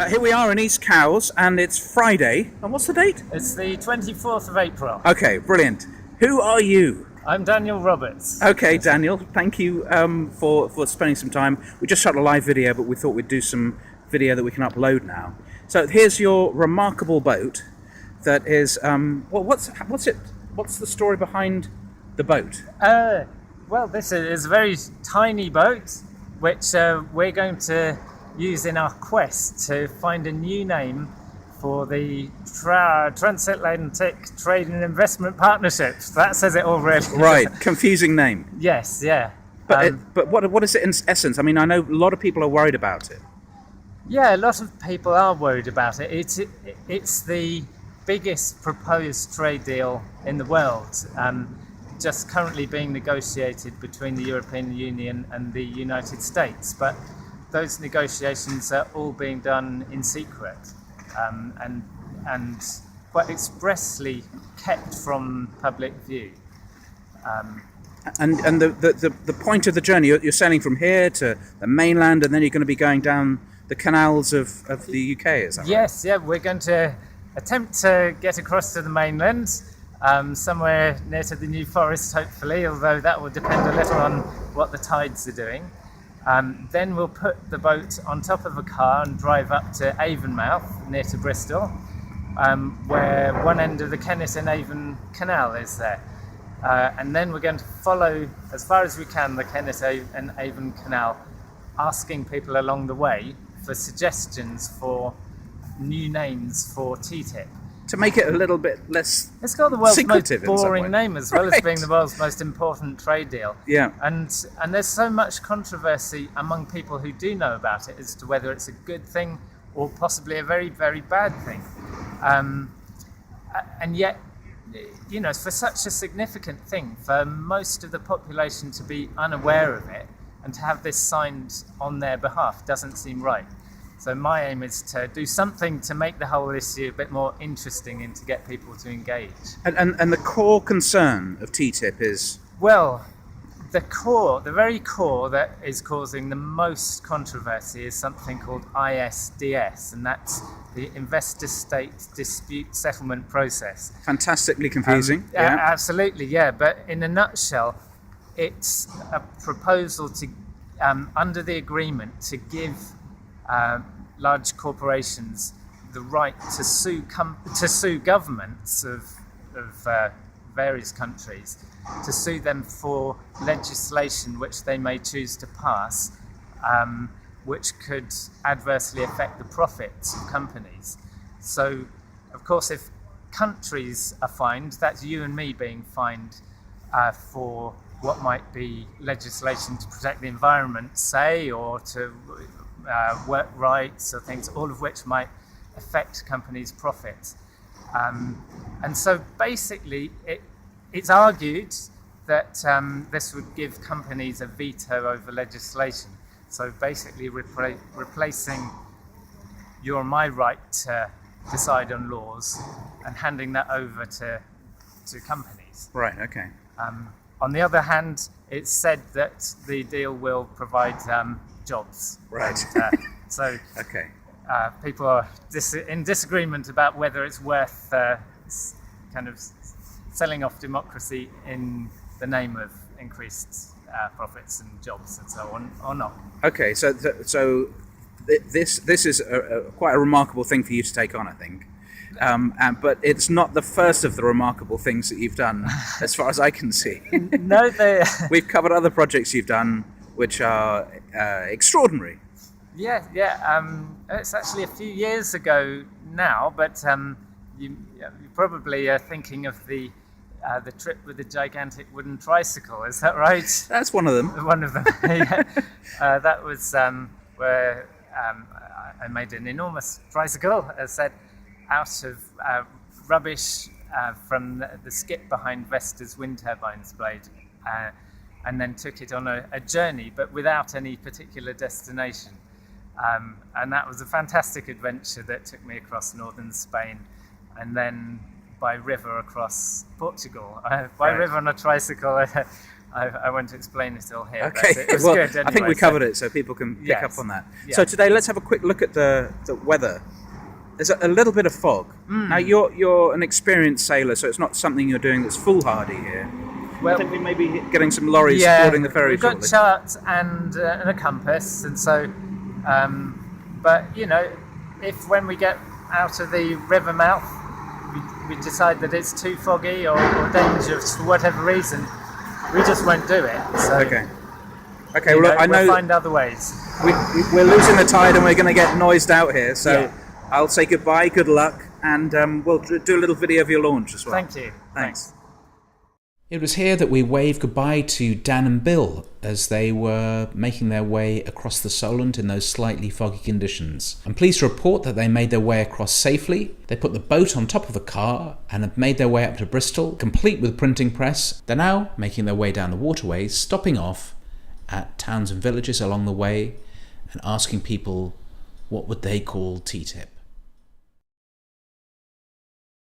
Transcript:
Here we are in East Cowes, and it's Friday. And what's the date? It's the 24th of April. Okay, brilliant. Who are you? I'm Daniel Roberts. Okay, Daniel, thank you for spending some time. We just shot a live video, but we thought we'd do some video that we can upload now. So here's your remarkable boat. That is, what's the story behind the boat? Well, this is a very tiny boat, which we're going to use in our quest to find a new name for the Transatlantic Trade and Investment Partnership. That says it all, really. Right, confusing name. Yes, yeah. But what is it in essence? I mean, I know a lot of people are worried about it. Yeah, a lot of people are worried about it. It's the biggest proposed trade deal in the world, just currently being negotiated between the European Union and the United States. But those negotiations are all being done in secret, and quite expressly kept from public view. And the point of the journey, you're sailing from here to the mainland, and then you're going to be going down the canals of the UK, is that right? Yes, yeah, we're going to attempt to get across to the mainland, somewhere near to the New Forest, hopefully, although that will depend a little on what the tides are doing. Then we'll put the boat on top of a car and drive up to Avonmouth, near to Bristol, where one end of the Kennet and Avon Canal is there. And then we're going to follow, as far as we can, the Kennet and Avon Canal, asking people along the way for suggestions for new names for TTIP. To make it a little bit less It's got the world's most secretive boring name, as well as Right. being the world's most important trade deal. Yeah. And there's so much controversy among people who do know about it as to whether it's a good thing or possibly a very, very bad thing. And yet, you know, for such a significant thing, for most of the population to be unaware of it and to have this signed on their behalf doesn't seem right. So my aim is to do something to make the whole issue a bit more interesting and to get people to engage. And the core concern of TTIP is? Well, the very core that is causing the most controversy is something called ISDS, and that's the Investor State Dispute Settlement Process. Fantastically confusing. Absolutely, yeah. But in a nutshell, it's a proposal to, under the agreement, to give large corporations the right to sue governments of various countries, to sue them for legislation which they may choose to pass, which could adversely affect the profits of companies. So, of course, if countries are fined, that's you and me being fined for what might be legislation to protect the environment, say, or to work rights or things, all of which might affect companies' profits. And so basically it's argued that this would give companies a veto over legislation. So basically replacing your and my right to decide on laws and handing that over to companies. Right, okay. On the other hand, it's said that the deal will provide jobs. Right. So Okay. people are in disagreement about whether it's worth kind of selling off democracy in the name of increased profits and jobs and so on, or not. Okay, so this is quite a remarkable thing for you to take on, I think. But it's not the first of the remarkable things that you've done, as far as I can see. No, We've covered other projects you've done, which are extraordinary. Yeah. It's actually a few years ago now, but you probably are thinking of the trip with the gigantic wooden tricycle. Is that right? That's one of them. One of them. Yeah. That was where I made an enormous tricycle, as said, out of rubbish from the skip behind Vestas wind turbines blade, and then took it on a journey, but without any particular destination. And that was a fantastic adventure that took me across northern Spain, and then by river across Portugal. By river on a tricycle I won't explain it all here. Okay, But it was well, good anyway, I think we covered it, so people can pick Yes. up on that. Yeah. So today, let's have a quick look at the weather. There's a little bit of fog. Now, you're an experienced sailor, so it's not something you're doing that's foolhardy here. Well, I think we may be getting some lorries boarding the ferry we've got shortly. charts and a compass, and so, but you know, if when we get out of the river mouth, we decide that it's too foggy or dangerous for whatever reason, we just won't do it. So, Okay, you well, I we'll know find other ways. we're losing the tide and we're going to get noised out here, so Yeah. I'll say goodbye, good luck, and we'll do a little video of your launch as well. Thank you. Thanks. It was here that we waved goodbye to Dan and Bill as they were making their way across the Solent in those slightly foggy conditions. I'm pleased to report that they made their way across safely. They put the boat on top of a car and have made their way up to Bristol, complete with printing press. They're now making their way down the waterways, stopping off at towns and villages along the way and asking people what would they call TTIP.